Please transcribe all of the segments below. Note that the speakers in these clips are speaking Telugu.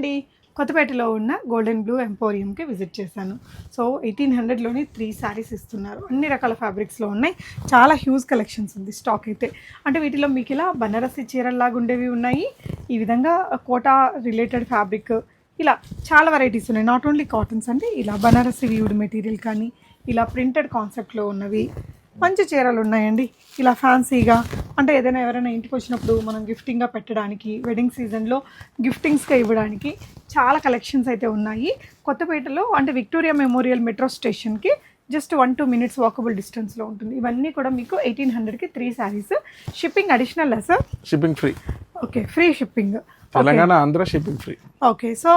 అండి, కొత్తపేటలో ఉన్న గోల్డెన్ బ్లూ ఎంపోరియంకి విజిట్ చేశాను. సో 1800లోని 3 శారీస్ ఇస్తున్నారు. అన్ని రకాల ఫ్యాబ్రిక్స్లో ఉన్నాయి. చాలా హ్యూజ్ కలెక్షన్స్ ఉంది స్టాక్ అయితే. అంటే వీటిలో మీకు ఇలా బనారసి చీరల్లాగా ఉండేవి ఉన్నాయి, ఈ విధంగా కోటా రిలేటెడ్ ఫ్యాబ్రిక్, ఇలా చాలా వెరైటీస్ ఉన్నాయి. నాట్ ఓన్లీ కాటన్స్ అంటే ఇలా బనారసి వీవ్డ్ మెటీరియల్ కానీ ఇలా ప్రింటెడ్ కాన్సెప్ట్లో ఉన్నవి మంచి చీరలు ఉన్నాయండి. ఇలా ఫ్యాన్సీగా అంటే ఏదైనా ఎవరైనా ఇంటికి వచ్చినప్పుడు మనం గిఫ్టింగ్గా పెట్టడానికి, వెడ్డింగ్ సీజన్లో గిఫ్టింగ్స్గా ఇవ్వడానికి చాలా కలెక్షన్స్ అయితే ఉన్నాయి. కొత్తపేటలో అంటే విక్టోరియా మెమోరియల్ మెట్రో స్టేషన్కి జస్ట్ 1-2 minutes వాకబుల్ డిస్టెన్స్లో ఉంటుంది. ఇవన్నీ కూడా మీకు 1800కి 3 saris. Shipping additional sir? Shipping free. Okay, free shipping. Telangana Andhra shipping free. Okay, so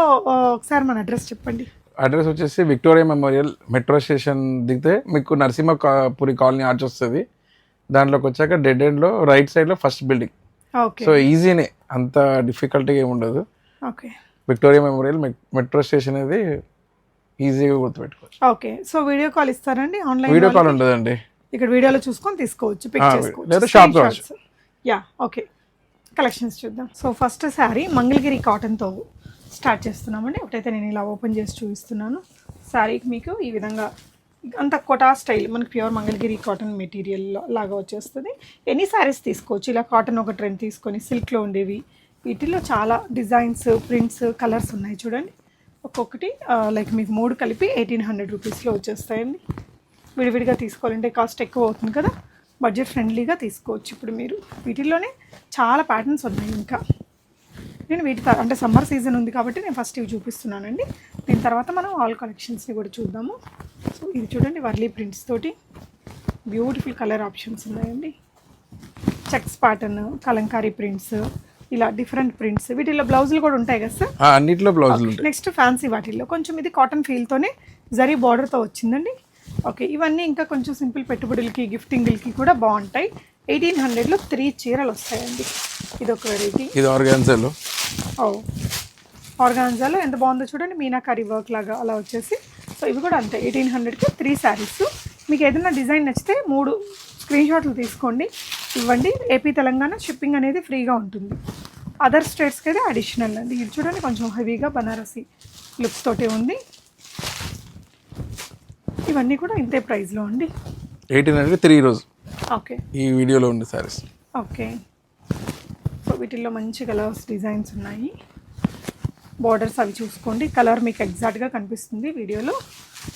ఒకసారి మన అడ్రస్ చెప్పండి. అడ్రస్ వచ్చేసి విక్టోరియా మెమోరియల్ మెట్రో స్టేషన్ దిగితే మీకు నరసింహపురి కాలనీ ఆర్చ్ వస్తుంది. దాంట్లోకి వచ్చాక డెడ్ ఎండ్లో రైట్ సైడ్లో ఫస్ట్ బిల్డింగ్. సో ఈజీనే, అంత డిఫికల్టీగా ఏమి ఉండదు. Okay, Victoria memorial metro station అనేది ఈజీగా గుర్తుపెట్టుకోవచ్చు. ఓకే, సో వీడియో కాల్ ఇస్తారండి? ఆన్లైన్ వీడియో కాల్ ఉండదండి, ఇక్కడ వీడియోలో చూసుకొని తీసుకోవచ్చు, పిక్ చేసుకోవచ్చు, లేదా షాప్ రావచ్చు. Yeah, okay. కలెక్షన్స్ చూద్దాం. సో ఫస్ట్ శారీ మంగళగిరి కాటన్తో స్టార్ట్ చేస్తున్నామండి. ఒకటైతే నేను ఇలా ఓపెన్ చేసి చూపిస్తున్నాను. శారీకి మీకు ఈ విధంగా అంత కోటా స్టైల్, మనకి ప్యూర్ మంగళగిరి కాటన్ మెటీరియల్ లాగా వచ్చేస్తుంది. ఎన్ని శారీస్ తీసుకోవచ్చు. ఇలా కాటన్ ఒక ట్రెండ్ తీసుకొని సిల్క్లో ఉండేవి, వీటిల్లో చాలా డిజైన్స్, ప్రింట్స్, కలర్స్ ఉన్నాయి చూడండి. ఒక్కొక్కటి లైక్ మీకు 3 కలిపి 1800 రూపీస్లో వచ్చేస్తాయండి. విడివిడిగా తీసుకోవాలంటే కాస్ట్ ఎక్కువ అవుతుంది కదా, బడ్జెట్ ఫ్రెండ్లీగా తీసుకోవచ్చు. ఇప్పుడు మీరు వీటిల్లోనే చాలా ప్యాటర్న్స్ ఉన్నాయి. ఇంకా నేను వీటి అంటే సమ్మర్ సీజన్ ఉంది కాబట్టి నేను ఫస్ట్ ఇవి చూపిస్తున్నానండి. దీని తర్వాత మనం ఆల్ కలెక్షన్స్ని కూడా చూద్దాము. సో ఇది చూడండి, వర్లీ ప్రింట్స్ తోటి బ్యూటిఫుల్ కలర్ ఆప్షన్స్ ఉన్నాయండి. చెక్స్ ప్యాటర్న్, కలంకారీ ప్రింట్స్, ఇలా డిఫరెంట్ ప్రింట్స్. వీటిలో బ్లౌజులు కూడా ఉంటాయి కదా సార్? అన్నిట్లో బ్లౌజులు. నెక్స్ట్ ఫ్యాన్సీ వాటిల్లో కొంచెం ఇది కాటన్ ఫీల్తోనే జరీ బార్డర్తో వచ్చిందండి. ఓకే, ఇవన్నీ ఇంకా కొంచెం సింపుల్ పెట్టుబడులకి, గిఫ్టింగ్లకి కూడా బాగుంటాయి. 1800లో 3 చీరలు వస్తాయండి. ఇది ఒక వెరైటీ. ఇది ఆర్గాన్జాలో. ఆర్గాన్జాలో ఎంత బాగుందో చూడండి, మీనాకారి వర్క్ లాగా అలా వచ్చేసి. సో ఇవి కూడా అంతే, 1800కి 3 శారీస్. మీకు ఏదైనా డిజైన్ నచ్చితే 3 స్క్రీన్ షాట్లు తీసుకోండి, ఇవ్వండి. ఏపీ తెలంగాణ షిప్పింగ్ అనేది ఫ్రీగా ఉంటుంది. అదర్ స్టేట్స్కి అయితే అడిషనల్ అండి. ఇది చూడండి, కొంచెం హెవీగా బనారసి లుక్స్ తోటి ఉంది. ఇవన్నీ కూడా ఇంతే ప్రైస్లో అండి. 1800 3 రోజు. ఓకే, ఈ వీడియోలో ఉంది సారీస్. ఓకే, సో వీటిల్లో మంచి కలర్స్, డిజైన్స్ ఉన్నాయి. బార్డర్స్ అవి చూసుకోండి, కలర్ మీకు ఎగ్జాక్ట్గా కనిపిస్తుంది వీడియోలో.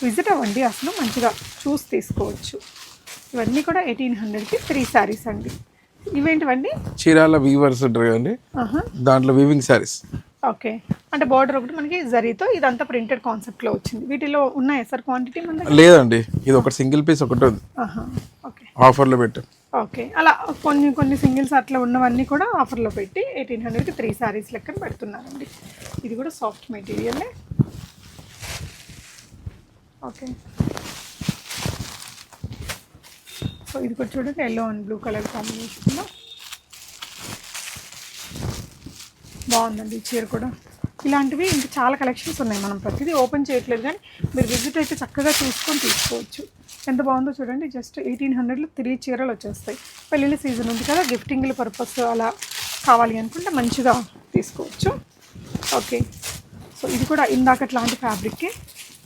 విజిట్ అవ్వండి, అసలు మంచిగా చూసి తీసుకోవచ్చు. ఇవన్నీ కూడా 1800కి 3 శారీస్ అండి. ఇవేంటివండి? చీరాల వీవర్స్ ఉంటారు కదండి, దాంట్లో వీవింగ్ శారీస్. ఓకే, అంటే బార్డర్ ఒకటి మనకి జరీతో ఇదంతా ప్రింటెడ్ కాన్సెప్ట్లో వచ్చింది. వీటిలో ఉన్నాయా సార్ క్వాంటిటీ? మన దగ్గర లేదండి, ఇది ఒక సింగిల్ పీస్ ఒకటి ఉంది, ఓకే, ఆఫర్లో పెట్టాం. ఓకే, అలా కొన్ని సింగిల్స్ అట్లా ఉన్నవన్నీ కూడా ఆఫర్లో పెట్టి 1800కి 3 శారీస్ లెక్కన పెడుతున్నారండి. ఇది కూడా సాఫ్ట్ మెటీరియలే. ఓకే, సో ఇది కూడా చూడండి, ఎల్లో అండ్ బ్లూ కలర్ కాంబినేషన్లో బాగుందండి. ఈ చీర కూడా ఇలాంటివి ఇంకా చాలా కలెక్షన్స్ ఉన్నాయి. మనం ప్రతిదీ ఓపెన్ చేయట్లేదు, కానీ మీరు విజిట్ అయితే చక్కగా చూసుకొని తీసుకోవచ్చు. ఎంత బాగుందో చూడండి. జస్ట్ 1800లో 3 చీరలు వచ్చేస్తాయి. పెళ్ళిళ్ళ సీజన్ ఉంది కదా, గిఫ్టింగ్ల పర్పస్ అలా కావాలి అనుకుంటే మంచిగా తీసుకోవచ్చు. ఓకే, సో ఇది కూడా ఇందాకట్లాంటి ఫ్యాబ్రిక్కి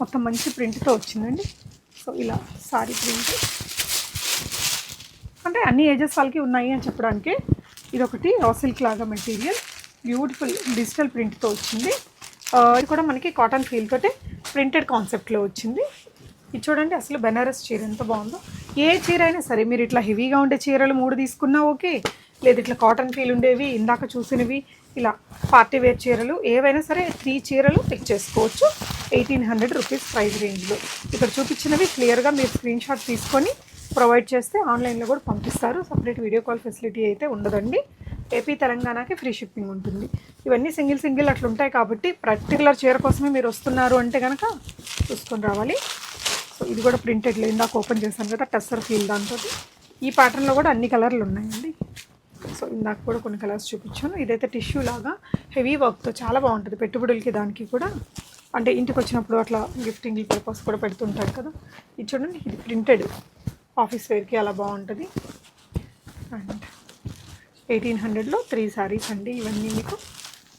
మొత్తం మంచి ప్రింట్తో వచ్చిందండి. సో ఇలా సారీ ప్రింట్ అంటే అన్ని ఏజెస్ వాళ్ళకి ఉన్నాయి అని చెప్పడానికి. ఇదొకటి రా సిల్క్ లాగా మెటీరియల్, బ్యూటిఫుల్ డిజిటల్ ప్రింట్తో వచ్చింది. ఇది కూడా మనకి కాటన్ ఫీల్ తోటి ప్రింటెడ్ కాన్సెప్ట్లో వచ్చింది. ఇది చూడండి, అసలు బెనారస్ చీర ఎంత బాగుందో. ఏ చీర అయినా సరే మీరు ఇట్లా హెవీగా ఉండే చీరలు 3 తీసుకున్నా ఓకే, లేదు ఇట్లా కాటన్ ఫీల్ ఉండేవి ఇందాక చూసినవి, ఇలా పార్టీ వేర్ చీరలు ఏవైనా సరే 3 చీరలు పిక్ చేసుకోవచ్చు 1800 రూపీస్ ప్రైస్ రేంజ్లో. ఇక్కడ చూపించినవి క్లియర్గా మీరు స్క్రీన్ షాట్ తీసుకొని ప్రొవైడ్ చేస్తే ఆన్లైన్లో కూడా పంపిస్తారు. సపరేట్ వీడియో కాల్ ఫెసిలిటీ అయితే ఉండదండి. ఏపీ తెలంగాణకి ఫ్రీ షిప్పింగ్ ఉంటుంది. ఇవన్నీ సింగిల్ అట్లా ఉంటాయి కాబట్టి పర్టికులర్ చీర కోసమే మీరు వస్తున్నారు అంటే కనుక చూసుకొని రావాలి. సో ఇది కూడా ప్రింటెడ్లో ఇందాక ఓపెన్ చేశాను కదా, టస్సర్ ఫీల్ దాంతో. ఈ ప్యాటర్న్లో కూడా అన్ని కలర్లు ఉన్నాయండి. సో ఇందాక కూడా కొన్ని కలర్స్ చూపించాను. ఇదైతే టిష్యూ లాగా హెవీ వర్క్తో చాలా బాగుంటుంది. పెట్టుబడులకి దానికి కూడా, అంటే ఇంటికి వచ్చినప్పుడు అట్లా గిఫ్టింగ్ పర్పస్ కూడా పెడుతుంటారు కదా. ఇది చూడండి, ఇది ప్రింటెడ్ ఆఫీస్ వేర్కి అలా బాగుంటుంది. అండ్ 1800లో 3 శారీస్ అండి ఇవన్నీ మీకు.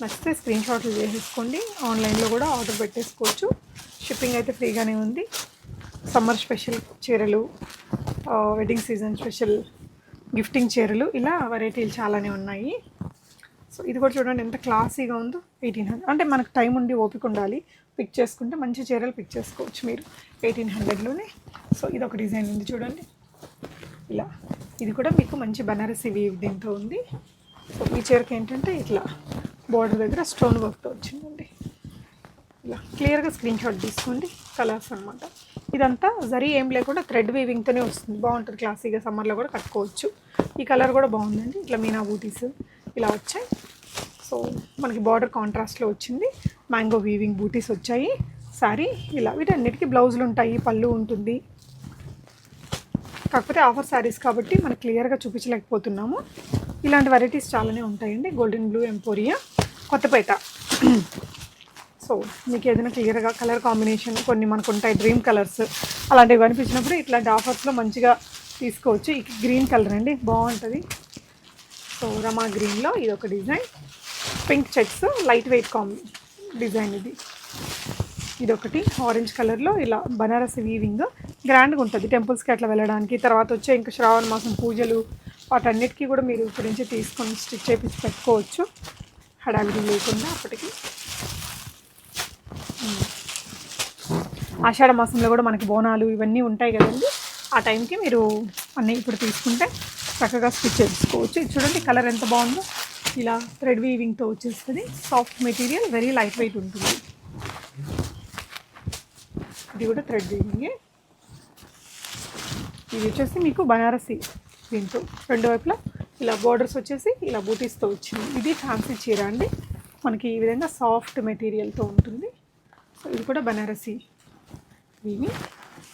నచ్చితే స్క్రీన్ షాట్లు చేసేసుకోండి. ఆన్లైన్లో కూడా ఆర్డర్ పెట్టేసుకోవచ్చు. షిప్పింగ్ అయితే ఫ్రీగానే ఉంది. సమ్మర్ స్పెషల్ చీరలు, వెడ్డింగ్ సీజన్ స్పెషల్ గిఫ్టింగ్ చీరలు, ఇలా వెరైటీలు చాలానే ఉన్నాయి. సో ఇది కూడా చూడండి ఎంత క్లాసీగా ఉందో. 1800 అంటే మనకు టైం ఉండి ఓపిక ఉండాలి, పిక్ చేసుకుంటే మంచి చీరలు పిక్ చేసుకోవచ్చు మీరు 1800లోనే. సో ఇది ఒక డిజైన్ ఉంది చూడండి ఇలా. ఇది కూడా మీకు మంచి బనారసి వీవ్ దీంతో ఉంది. సో ఈ చీరకి ఏంటంటే ఇట్లా బోర్డర్ దగ్గర స్టోన్ వర్క్తో వచ్చిందండి. ఇలా క్లియర్గా స్క్రీన్ షాట్ తీసుకోండి. కలర్స్ అనమాట. ఇదంతా జరీ ఏం లేకుండా థ్రెడ్ వీవింగ్తోనే వస్తుంది. బాగుంటుంది, క్లాసీగా సమ్మర్లో కూడా కట్టుకోవచ్చు. ఈ కలర్ కూడా బాగుందండి. ఇట్లా మీనా బూటీస్ ఇలా వచ్చాయి. సో మనకి బార్డర్ కాంట్రాస్ట్లో వచ్చింది. మ్యాంగో వీవింగ్ బూటీస్ వచ్చాయి. సారీ ఇలా వీటన్నిటికీ బ్లౌజులు ఉంటాయి, పళ్ళు ఉంటుంది. కాకపోతే ఆఫర్ శారీస్ కాబట్టి మనకు క్లియర్గా చూపించలేకపోతున్నాము. ఇలాంటి వెరైటీస్ చాలానే ఉంటాయండి. Golden blue emporia, Kothapet. So మీకు ఏదైనా క్లియర్గా కలర్ కాంబినేషన్ కొన్ని మనకు ఉంటాయి, డ్రీమ్ కలర్స్ అలాంటివి కనిపించినప్పుడు ఇట్లాంటి ఆఫర్స్లో మంచిగా తీసుకోవచ్చు. ఈ గ్రీన్ కలర్ అండి బాగుంటుంది. సో రమా గ్రీన్లో ఇది ఒక design. Pink checks light weight design ఇది. ఇదొకటి ఆరెంజ్ కలర్లో ఇలా బనారసి వీవింగ్ గ్రాండ్గా ఉంటుంది టెంపుల్స్కి అట్లా వెళ్ళడానికి. తర్వాత వచ్చే ఇంకా శ్రావణ మాసం పూజలు వాటన్నిటికీ కూడా మీరు ఇక్కడి నుంచి తీసుకొని స్టిచ్ చేపించి పెట్టుకోవచ్చు, హడావిడి లేకుండా. అప్పటికి ఆషాఢ మాసంలో కూడా మనకి బోనాలు ఇవన్నీ ఉంటాయి కదండి. ఆ టైంకి మీరు అన్నీ ఇప్పుడు తీసుకుంటే చక్కగా స్టిచ్ చేసుకోవచ్చు. ఇది చూడండి కలర్ ఎంత బాగుందో. ఇలా థ్రెడ్ వీవింగ్తో వచ్చేస్తుంది. Soft material, very light weight ఉంటుంది. ఇది కూడా థ్రెడ్ వీవింగే. ఇది వచ్చేసి మీకు బనారసి దీంతో రెండు వైపులా ఇలా బోర్డర్స్ వచ్చేసి ఇలా బూటీస్తో వచ్చింది. ఇది ఫ్యాన్సీ చీర అండి. మనకి ఈ విధంగా సాఫ్ట్ మెటీరియల్తో ఉంటుంది. సో ఇది కూడా బనారసి వీవింగ్.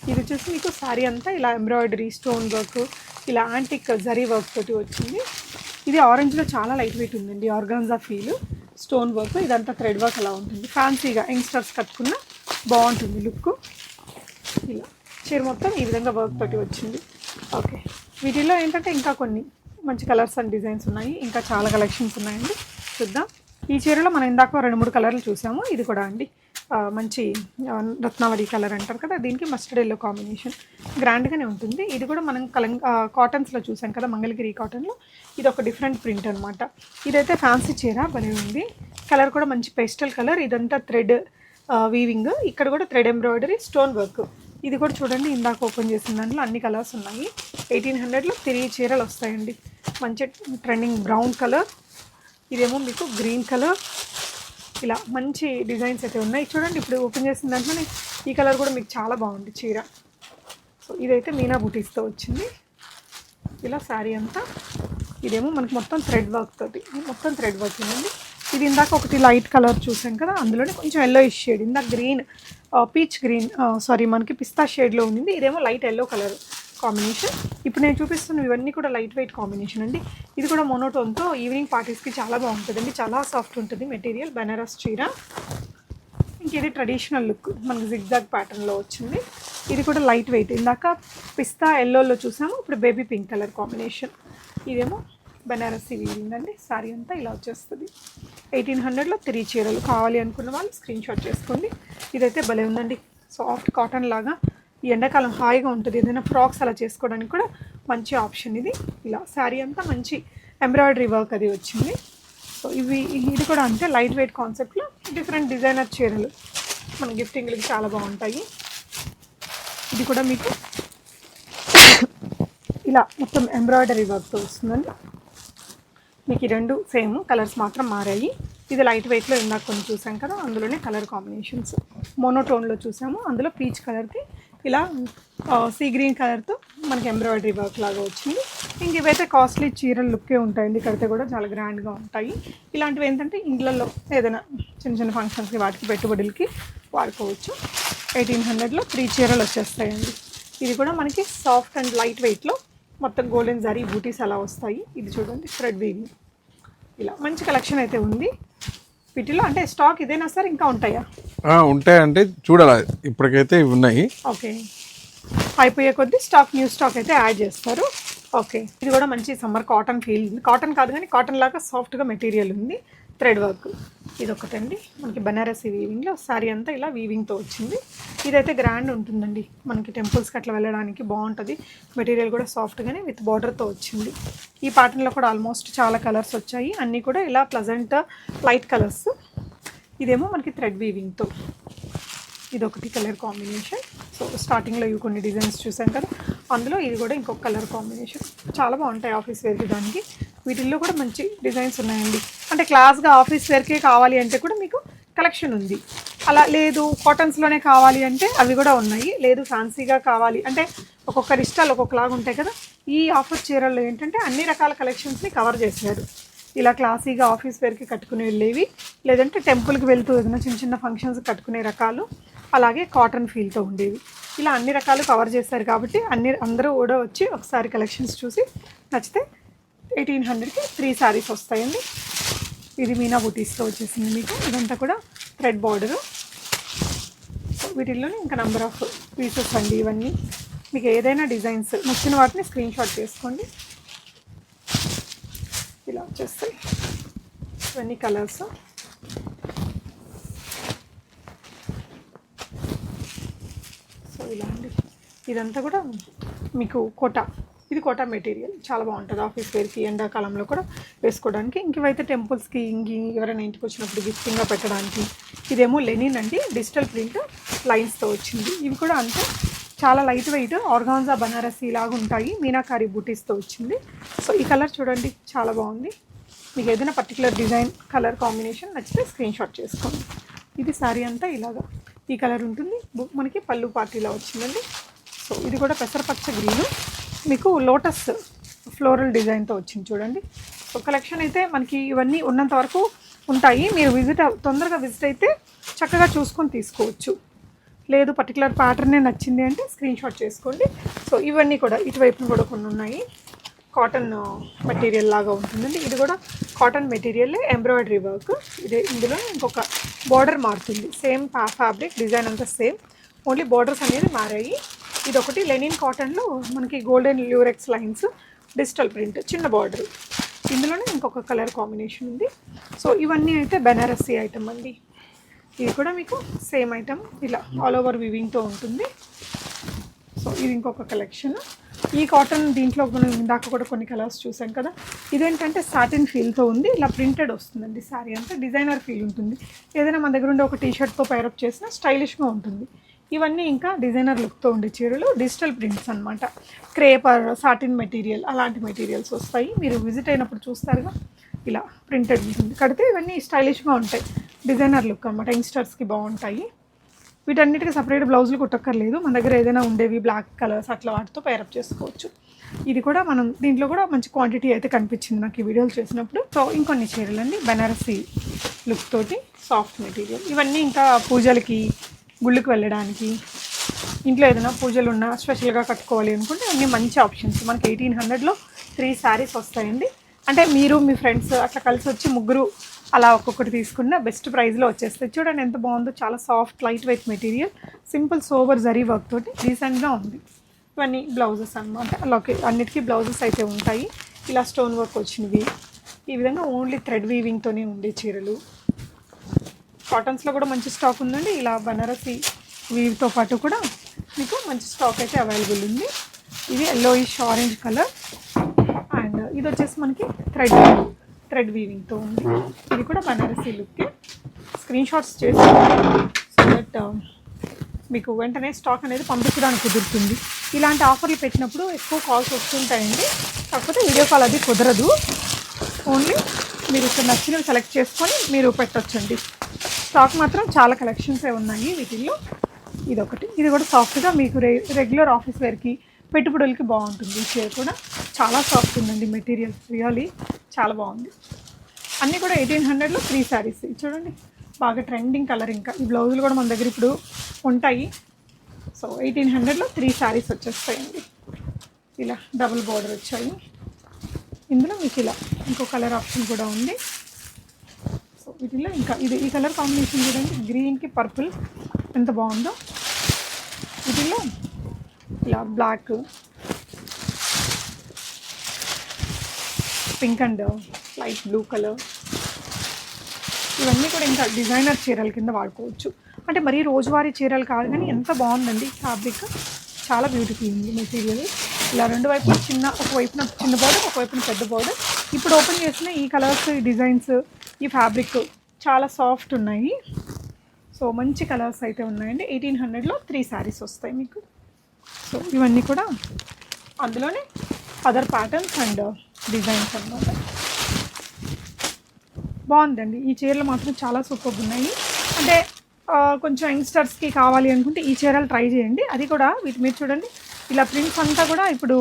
ఇది వచ్చేసి మీకు శారీ అంతా ఇలా ఎంబ్రాయిడరీ, స్టోన్ వర్క్, ఇలా యాంటిక్ జరీ వర్క్ తోటి వచ్చింది. ఇది ఆరెంజ్లో చాలా లైట్ వెయిట్ ఉందండి. ఆర్గాన్జా ఫీల్, స్టోన్ వర్క్, ఇదంతా థ్రెడ్ వర్క్ అలా ఉంటుంది. ఫ్యాన్సీగా యంగ్స్టర్స్ కట్టుకున్న బాగుంటుంది లుక్. ఇలా చీర మొత్తం ఈ విధంగా వర్క్ తోటి వచ్చింది. ఓకే, వీటిల్లో ఏంటంటే ఇంకా కొన్ని మంచి కలర్స్ అండ్ డిజైన్స్ ఉన్నాయి. ఇంకా చాలా కలెక్షన్స్ ఉన్నాయండి, చూద్దాం. ఈ చీరలో మనం ఇందాక 2-3 కలర్లు చూసాము. ఇది కూడా అండి మంచి రత్నావళి కలర్ అంటారు కదా, దీనికి మస్టర్డ్ ఎల్లో కాంబినేషన్ గ్రాండ్గానే ఉంటుంది. ఇది కూడా మనం కాటన్స్లో చూసాం కదా, మంగళగిరి కాటన్లో. ఇది ఒక డిఫరెంట్ ప్రింట్ అనమాట. ఇదైతే ఫ్యాన్సీ చీర భలే ఉంది. కలర్ కూడా మంచి పేస్టల్ కలర్. ఇదంతా థ్రెడ్ వీవింగ్, ఇక్కడ కూడా థ్రెడ్ ఎంబ్రాయిడరీ, స్టోన్ వర్క్. ఇది కూడా చూడండి ఇందాక ఓపెన్ చేసిన దాంట్లో అన్ని కలర్స్ ఉన్నాయి. 1800లో 3 చీరలు వస్తాయండి. మంచి ట్రెండింగ్ బ్రౌన్ కలర్, ఇదేమో మీకు గ్రీన్ కలర్. ఇలా మంచి డిజైన్స్ అయితే ఉన్నాయి చూడండి. ఇప్పుడు ఓపెన్ చేసిన దాంట్లోనే ఈ కలర్ కూడా మీకు చాలా బాగుంది చీర. సో ఇదైతే మీనా బూటీస్తో వచ్చింది. ఇలా శారీ అంతా ఇదేమో మనకి మొత్తం థ్రెడ్ వర్క్ తోటి, మొత్తం థ్రెడ్ వర్క్ ఉందండి. ఇది ఇందాక ఒకటి లైట్ కలర్ చూసాం కదా, అందులోనే కొంచెం ఎల్లో షేడ్. ఇందాక గ్రీన్, పీచ్ గ్రీన్, సారీ మనకి పిస్తా షేడ్లో ఉంది. ఇదేమో లైట్ ఎల్లో కలర్ కాంబినేషన్. ఇప్పుడు నేను చూపిస్తున్న ఇవన్నీ కూడా లైట్ వెయిట్ కాంబినేషన్ అండి. ఇది కూడా మోనోటోన్తో ఈవినింగ్ పార్టీస్కి చాలా బాగుంటుందండి. చాలా సాఫ్ట్ ఉంటుంది మెటీరియల్. బనారస్ చీర. ఇంక ఇది ట్రెడిషనల్ లుక్, మనకి జిగ్జాగ్ ప్యాటర్న్లో వచ్చింది. ఇది కూడా లైట్ వెయిట్. ఇందాక పిస్తా ఎల్లోలో చూసాము, ఇప్పుడు బేబీ పింక్ కలర్ కాంబినేషన్. ఇదేమో బనారసి వీవింగ్ అండి. సారీ అంతా ఇలా వచ్చేస్తుంది. 1800లో 3 చీరలు. కావాలి అనుకున్న వాళ్ళు స్క్రీన్ షాట్ చేసుకోండి. ఇదైతే భలే ఉందండి, సాఫ్ట్ కాటన్ లాగా. ఈ ఎండాకాలం హాయిగా ఉంటుంది. ఏదైనా ఫ్రాక్స్ అలా చేసుకోవడానికి కూడా మంచి ఆప్షన్ ఇది. ఇలా శారీ అంతా మంచి ఎంబ్రాయిడరీ వర్క్ అది వచ్చింది. సో ఇది కూడా అంతే లైట్ వెయిట్ కాన్సెప్ట్లో డిఫరెంట్ డిజైనర్ చీరలు మన గిఫ్టింగ్లకి చాలా బాగుంటాయి. ఇది కూడా మీకు ఇలా మొత్తం ఎంబ్రాయిడరీ వర్క్తో వస్తుందండి. మీకు ఈ 2 సేమ్, కలర్స్ మాత్రం మారాయి. ఇది లైట్ వెయిట్లో ఇందాక కొన్ని చూసాం కదా, అందులోనే కలర్ కాంబినేషన్స్. మోనోటోన్లో చూసాము, అందులో పీచ్ కలర్కి ఇలా సీ గ్రీన్ కలర్తో మనకి ఎంబ్రాయిడరీ వర్క్ లాగా వచ్చింది. ఇంక ఇవైతే కాస్ట్లీ చీరల లుక్కే ఉంటాయండి, కడితే కూడా చాలా గ్రాండ్గా ఉంటాయి. ఇలాంటివి ఏంటంటే ఇండ్లలో ఏదైనా చిన్న చిన్న ఫంక్షన్స్కి వాటికి పెట్టుబడులకి వాడుకోవచ్చు. 1800లో 3 చీరలు వచ్చేస్తాయండి. ఇది కూడా మనకి సాఫ్ట్ అండ్ లైట్ వెయిట్లో మొత్తం గోల్డెన్ జరీ బూటీస్ అలా వస్తాయి. ఇది చూడండి థ్రెడ్ వీవింగ్. ఇలా మంచి కలెక్షన్ అయితే ఉంది వీటిలో. అంటే స్టాక్ ఇదేనా సార్, ఇంకా ఉంటాయా? ఉంటాయంటే చూడాలి, ఇప్పటికైతే ఇవి ఉన్నాయి. ఓకే, అయిపోయే కొద్దీ స్టాక్, న్యూ స్టాక్ అయితే యాడ్ చేస్తారు. ఓకే, ఇది కూడా మంచి సమ్మర్ కాటన్ ఫీల్. కాటన్ కాదు కానీ కాటన్ లాగా సాఫ్ట్గా మెటీరియల్ ఉంది, థ్రెడ్ వర్క్. ఇదొకటండి మనకి బనారసి వీవింగ్లో శారీ అంతా ఇలా వీవింగ్తో వచ్చింది. ఇదైతే గ్రాండ్ ఉంటుందండి, మనకి టెంపుల్స్కి అట్లా వెళ్ళడానికి బాగుంటుంది. మెటీరియల్ కూడా సాఫ్ట్గానే విత్ బార్డర్తో వచ్చింది. ఈ ప్యాటర్న్లో కూడా ఆల్మోస్ట్ చాలా కలర్స్ వచ్చాయి, అన్నీ కూడా ఇలా ప్లజెంట్ లైట్ కలర్స్. ఇదేమో మనకి థ్రెడ్ వీవింగ్తో, ఇదొకటి కలర్ కాంబినేషన్. సో స్టార్టింగ్లో ఇవి కొన్ని డిజైన్స్ చూసాం కదా, అందులో ఇది కూడా ఇంకొక కలర్ కాంబినేషన్. చాలా బాగుంటాయి ఆఫీస్ వేర్కి దానికి. వీటిల్లో కూడా మంచి డిజైన్స్ ఉన్నాయండి. అంటే క్లాస్గా ఆఫీస్ వేర్కే కావాలి అంటే కూడా మీకు కలెక్షన్ ఉంది. అలా లేదు కాటన్స్లోనే కావాలి అంటే అవి కూడా ఉన్నాయి. లేదు ఫ్యాన్సీగా కావాలి అంటే ఒక్కొక్కరి ఇష్టాలు ఒక్కొక్కలాగా ఉంటాయి కదా. ఈ ఆఫర్ చీరల్లో ఏంటంటే అన్ని రకాల కలెక్షన్స్ని కవర్ చేశారు. ఇలా క్లాసీగా ఆఫీస్ వేర్కి కట్టుకుని వెళ్ళేవి, లేదంటే టెంపుల్కి వెళ్తూ ఏదైనా చిన్న చిన్న ఫంక్షన్స్ కట్టుకునే రకాలు, అలాగే కాటన్ ఫీల్తో ఉండేవి. ఇలా అన్ని రకాలు కవర్ చేశారు కాబట్టి అందరూ కూడా వచ్చి ఒకసారి కలెక్షన్స్ చూసి నచ్చితే 1800కి 3 శారీస్ వస్తాయండి. ఇది మీనా బుటీస్తో వచ్చేసింది మీకు. ఇదంతా కూడా థ్రెడ్ బార్డరు. వీటిల్లోనే ఇంకా నెంబర్ ఆఫ్ పీసెస్ అండి ఇవన్నీ. మీకు ఏదైనా డిజైన్స్ నచ్చిన వాటిని స్క్రీన్ షాట్ చేసుకోండి. ఇలా వచ్చేస్తాయి ఇవన్నీ కలర్స్. సో ఇలా అండి. ఇదంతా కూడా మీకు కోటా, ఇది కోటా మెటీరియల్ చాలా బాగుంటుంది ఆఫీస్ వేర్కి, ఎండాకాలంలో కూడా వేసుకోవడానికి. ఇంకవైతే టెంపుల్స్కి ఎవరైనా ఇంటికి వచ్చినప్పుడు గిఫ్టింగ్గా పెట్టడానికి. ఇదేమో లెనిన్ అండి, డిజిటల్ ప్రింట్ లైన్స్తో వచ్చింది. ఇవి కూడా అంతే చాలా లైట్ వెయిట్ ఆర్గాన్జా బనారసి లాగా ఉంటాయి, మీనాకారి బూటీస్తో వచ్చింది. సో ఈ కలర్ చూడండి చాలా బాగుంది. మీకు ఏదైనా పర్టికులర్ డిజైన్ కలర్ కాంబినేషన్ నచ్చితే స్క్రీన్ షాట్ చేసుకోండి. ఇది శారీ అంతా ఇలాగా ఈ కలర్ ఉంటుంది. మనకి పళ్ళు పార్టీలా వచ్చిందండి. సో ఇది కూడా పెసరపచ్చ గ్రీను, మీకు లోటస్ ఫ్లోరల్ డిజైన్తో వచ్చింది చూడండి. సో కలెక్షన్ అయితే మనకి ఇవన్నీ ఉన్నంత వరకు ఉంటాయి. మీరు తొందరగా విజిట్ అయితే చక్కగా చూసుకొని తీసుకోవచ్చు. లేదు పర్టికులర్ ప్యాటర్నే నచ్చింది అంటే స్క్రీన్ షాట్ చేసుకోండి. సో ఇవన్నీ కూడా ఇటువైపున కూడా కొన్ని ఉన్నాయి. కాటన్ మెటీరియల్ లాగా ఉంటుందండి. ఇది కూడా కాటన్ మెటీరియల్లే ఎంబ్రాయిడరీ వర్క్. ఇందులో ఇంకొక బార్డర్ మారుతుంది. సేమ్ ఫ్యాబ్రిక్ డిజైన్ అంతా సేమ్, ఓన్లీ బార్డర్స్ అనేది మారాయి. ఇదొకటి లెనిన్ కాటన్లో మనకి golden Lurex lines digital print చిన్న బార్డర్. ఇందులోనే ఇంకొక కలర్ కాంబినేషన్ ఉంది. సో ఇవన్నీ అయితే బెనారసీ ఐటమ్ అండి. ఇది కూడా మీకు సేమ్ ఐటమ్ ఇలా ఆల్ ఓవర్ వివింగ్తో ఉంటుంది. సో ఇది ఇంకొక కలెక్షన్. ఈ కాటన్ దీంట్లో మనం ఇందాక కూడా కొన్ని కలర్స్ చూసాం కదా. ఇదేంటంటే సాటిన్ ఫీల్తో ఉంది, ఇలా ప్రింటెడ్ వస్తుందండి. శారీ అంతా డిజైనర్ ఫీల్ ఉంటుంది. ఏదైనా మన దగ్గర ఉండే ఒక టీషర్ట్తో పైరప్ చేసినా స్టైలిష్గా ఉంటుంది. ఇవన్నీ ఇంకా డిజైనర్ లుక్తో ఉండే చీరలు, డిజిటల్ ప్రింట్స్ అనమాట. క్రేపర్ సాటిన్ మెటీరియల్ అలాంటి మెటీరియల్స్ వస్తాయి. మీరు విజిట్ అయినప్పుడు చూస్తారుగా ఇలా ప్రింటెడ్ ఉంటుంది. కడితే ఇవన్నీ స్టైలిష్గా ఉంటాయి, డిజైనర్ లుక్ అనమాట. యంగ్స్టర్స్కి బాగుంటాయి. వీటన్నిటికీ సపరేట్ బ్లౌజులు కుట్టక్కర్లేదు. మన దగ్గర ఏదైనా ఉండేవి బ్లాక్ కలర్స్ అట్లా వాటితో పైరప్ చేసుకోవచ్చు. ఇది కూడా మనం దీంట్లో కూడా మంచి క్వాంటిటీ అయితే కనిపించింది నాకు ఈ వీడియోలు చేసినప్పుడు. సో ఇంకొన్ని చీరలు అండి బెనారసీ లుక్ తోటి సాఫ్ట్ మెటీరియల్. ఇవన్నీ ఇంకా పూజలకి గుళ్ళకి వెళ్ళడానికి, ఇంట్లో ఏదైనా పూజలు ఉన్నా స్పెషల్గా కట్టుకోవాలి అనుకుంటే అన్నీ మంచి ఆప్షన్స్. మనకి 1800లో 3 శారీస్ వస్తాయండి. అంటే మీరు మీ ఫ్రెండ్స్ అట్లా కలిసి వచ్చి ముగ్గురు అలా ఒక్కొక్కటి తీసుకున్న బెస్ట్ ప్రైస్లో వచ్చేస్తాయి. చూడండి ఎంత బాగుందో, చాలా soft light weight material, simple sober zari work తోటి డీసెంట్గా ఉంది. ఇవన్నీ బ్లౌజెస్ అనమాట. అలాగే అన్నిటికీ బ్లౌజెస్ అయితే ఉంటాయి. ఇలా స్టోన్ వర్క్ వచ్చినవి. ఈ విధంగా ఓన్లీ థ్రెడ్ వీవింగ్తోనే ఉండే చీరలు. కాటన్స్లో కూడా మంచి స్టాక్ ఉందండి. ఇలా బనారసి వీవ్తో పాటు కూడా మీకు మంచి స్టాక్ అయితే అవైలబుల్ ఉంది. ఇది ఎల్లోయిష్ ఆరెంజ్ కలర్ అండ్ ఇది వచ్చేసి మనకి థ్రెడ్ వీవింగ్తో ఉంది. ఇది కూడా బనారసి లుక్. స్క్రీన్ షాట్స్ చేసి సో దట్ మీకు వెంటనే స్టాక్ అనేది పంపించడానికి కుదురుతుంది. ఇలాంటి ఆఫర్లు పెట్టినప్పుడు ఎక్కువ కాల్స్ వస్తుంటాయండి. కాకపోతే వీడియో కాల్ అది కుదరదు. ఓన్లీ మీరు ఇక్కడ నచ్చినవి సెలెక్ట్ చేసుకొని మీరు పెట్టొచ్చండి. స్టాక్ మాత్రం చాలా కలెక్షన్సే ఉన్నాయి వీటిల్లో. ఇదొకటి, ఇది కూడా సాఫ్ట్గా మీకు రెగ్యులర్ ఆఫీస్ వేర్కి పెట్టుబడులకి బాగుంటుంది. ఈ చీర కూడా చాలా సాఫ్ట్ ఉందండి మెటీరియల్, రియల్లీ చాలా బాగుంది. అన్నీ కూడా 1800లో 3 శారీస్. చూడండి బాగా ట్రెండింగ్ కలర్. ఇంకా ఈ బ్లౌజులు కూడా మన దగ్గర ఇప్పుడు ఉంటాయి. సో 1800లో 3 శారీస్ వచ్చేస్తాయండి. ఇలా డబుల్ బార్డర్ వచ్చాయి. ఇందులో మీకు ఇలా ఇంకో కలర్ ఆప్షన్ కూడా ఉంది. సో వీటిలో ఇంకా ఈ కలర్ కాంబినేషన్ చూడండి, గ్రీన్కి పర్పుల్ ఎంత బాగుందో. వీటిలో ఇలా black, pink and light blue colour, ఇవన్నీ కూడా ఇంకా డిజైనర్ చీరల కింద వాడుకోవచ్చు. అంటే మరీ రోజువారీ చీరలు కాదు కానీ ఎంత బాగుందండి ఫ్యాబ్రిక్, చాలా బ్యూటిఫుల్ ఉంది మెటీరియల్. ఇలా రెండు వైపున ఒకవైపున చిన్న బార్డర్, ఒకవైపున పెద్ద బార్డర్. ఇప్పుడు ఓపెన్ చేసిన ఈ కలర్స్, ఈ డిజైన్స్, ఈ ఫ్యాబ్రిక్ చాలా సాఫ్ట్ ఉన్నాయి. సో మంచి కలర్స్ అయితే ఉన్నాయండి. 1800లో 3 శారీస్ వస్తాయి మీకు. సో ఇవన్నీ కూడా అందులోనే అదర్ ప్యాటర్న్స్ అండ్ డిజైన్స్ అన్నమాట. బాగుందండి ఈ చీరలు మాత్రం చాలా సూపర్గా ఉన్నాయి. అంటే కొంచెం యంగ్స్టర్స్కి కావాలి అనుకుంటే ఈ చీరలు ట్రై చేయండి. అది కూడా వీటి మీద చూడండి, ఇలా ప్రింట్స్ అంతా కూడా ఇప్పుడు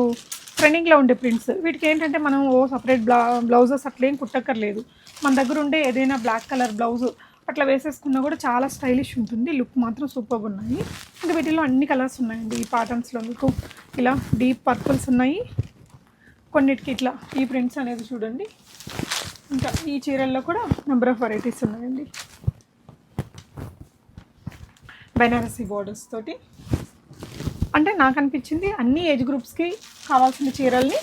ట్రెండింగ్లో ఉండే ప్రింట్స్. వీటికి ఏంటంటే మనం సపరేట్ బ్లౌజెస్ అట్లేం కుట్టక్కర్లేదు. మన దగ్గర ఉండే ఏదైనా బ్లాక్ కలర్ బ్లౌజ్ అట్లా వేసేసుకున్నా కూడా చాలా స్టైలిష్ ఉంటుంది. లుక్ మాత్రం సూపర్గా ఉన్నాయి. ఇంకా వీటిలో అన్ని కలర్స్ ఉన్నాయండి. ఈ ప్యాటర్న్స్లో మీకు ఇలా డీప్ పర్పుల్స్ ఉన్నాయి, కొన్నిటికి ఇట్లా ఈ ప్రింట్స్ అనేది చూడండి. ఇంకా ఈ చీరల్లో కూడా నెంబర్ ఆఫ్ వెరైటీస్ ఉన్నాయండి. బెనారసీ బోర్డర్స్ తోటి. అంటే నాకు అనిపించింది అన్ని ఏజ్ గ్రూప్స్కి కావాల్సిన చీరల్ని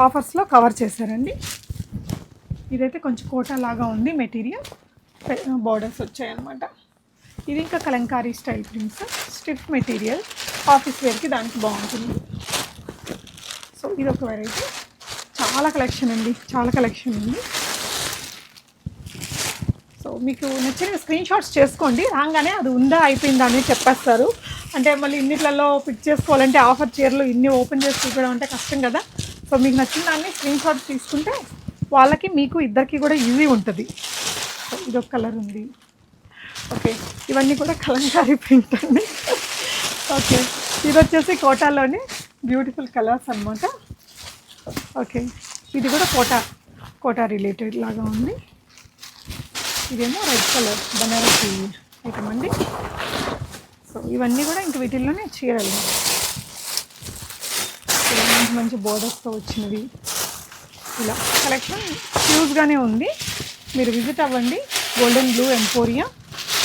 ఆఫర్స్లో కవర్ చేశారండి. ఇదైతే కొంచెం కోటా లాగా ఉంది మెటీరియల్, బోర్డర్స్ వచ్చాయన్నమాట. ఇది ఇంకా Kalamkari style prints, stiff material, office వేర్కి దానికి బాగుంటుంది. సో ఇది ఒక వెరైటీ. చాలా కలెక్షన్ అండి, చాలా కలెక్షన్ ఉంది. సో మీకు నచ్చిన స్క్రీన్ షాట్స్ చేసుకోండి, రాగానే అది ఉందా అయిపోయిందా అని చెప్పేస్తారు. అంటే మళ్ళీ ఇన్నిట్లలో పిక్ చేసుకోవాలంటే ఆఫర్ చీరలు ఇన్ని ఓపెన్ చేసి చూపించడం అంటే కష్టం కదా. సో మీకు నచ్చిన దాన్ని స్క్రీన్ షాట్స్ తీసుకుంటే వాళ్ళకి మీకు ఇద్దరికి కూడా ఈజీ ఉంటుంది. సో ఇదొక కలర్ ఉంది. ఓకే, ఇవన్నీ కూడా కలంకారీ ప్రింట్ అండి. ఓకే, ఇది వచ్చేసి కోటాలోనే బ్యూటిఫుల్ కలర్స్ అన్నమాట. ఓకే, ఇది కూడా కోటా రిలేటెడ్ లాగా ఉంది. ఇదేమో రెడ్ కలర్ బనారసి ఐటమ్ అండి. సో ఇవన్నీ కూడా ఇంక వీటిల్లోనే చీరలు, ఇలా మంచి మంచి బోర్డర్స్తో వచ్చినవి. ఇలా కలెక్షన్ హ్యూజ్గానే ఉంది. మీరు విజిట్ అవ్వండి. Golden blue emporium,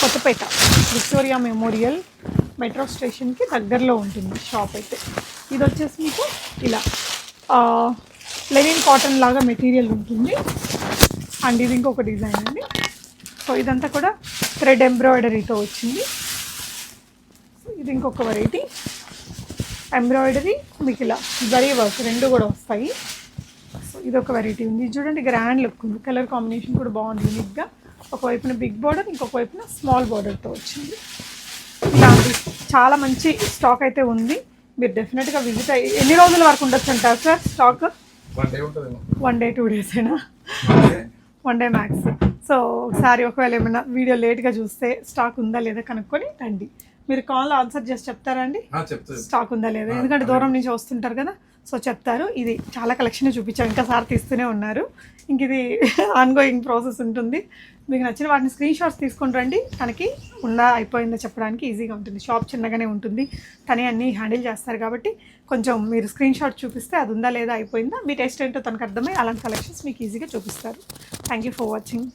Kothapet, Victoria memorial metro స్టేషన్కి దగ్గరలో ఉంటుంది షాప్ అయితే. ఇది వచ్చేసి మీకు ఇలా లెనిన్ కాటన్ లాగా మెటీరియల్ ఉంటుంది. అండ్ ఇది ఇంకొక డిజైన్ అండి. సో ఇదంతా కూడా థ్రెడ్ ఎంబ్రాయిడరీతో వచ్చింది. ఇది ఇంకొక వెరైటీ ఎంబ్రాయిడరీ, మీకు ఇలా జరీ వర్క్ రెండు కూడా వస్తాయి. సో ఇదొక వెరైటీ ఉంది. ఇది చూడండి గ్రాండ్ లుక్ ఉంది, కలర్ కాంబినేషన్ కూడా బాగుంది యూనిక్గా. ఒకవైపున బిగ్ బార్డర్, ఇంకొక వైపున స్మాల్ బార్డర్తో వచ్చింది. ఇలాంటి చాలా మంచి స్టాక్ అయితే ఉంది. మీరు డెఫినెట్గా విజిట్ అయ్యి ఎన్ని రోజుల వరకు ఉండొచ్చు అంటారు సార్ స్టాక్? 1 డే 2 డేస్ అయినా, 1 డే మ్యాక్స్. సో ఒకసారి ఒకవేళ ఏమైనా వీడియో లేట్గా చూస్తే స్టాక్ ఉందా లేదా కనుక్కొని రండి. మీరు కాల్ ఆన్సర్ చేసి చెప్తారా అండి స్టాక్ ఉందా లేదా? ఎందుకంటే దూరం నుంచి వస్తుంటారు కదా, సో చెప్తారు. ఇది చాలా కలెక్షన్ చూపించాం, ఇంకా సార్ తీస్తూనే ఉన్నారు. ఇంక ఇది ఆన్గోయింగ్ ప్రాసెస్ ఉంటుంది. మీకు నచ్చిన వాటిని స్క్రీన్ షాట్స్ తీసుకొని రండి. తనకి ఉందా అయిపోయిందో చెప్పడానికి ఈజీగా ఉంటుంది. షాప్ చిన్నగానే ఉంటుంది, తనే అన్నీ హ్యాండిల్ చేస్తారు కాబట్టి కొంచెం మీరు స్క్రీన్ షాట్ చూపిస్తే అది ఉందా లేదా అయిపోయిందా, మీ టేస్ట్ ఏంటో తనకు అర్థమై అలాంటి కలెక్షన్స్ మీకు ఈజీగా చూపిస్తారు. Thank you for watching.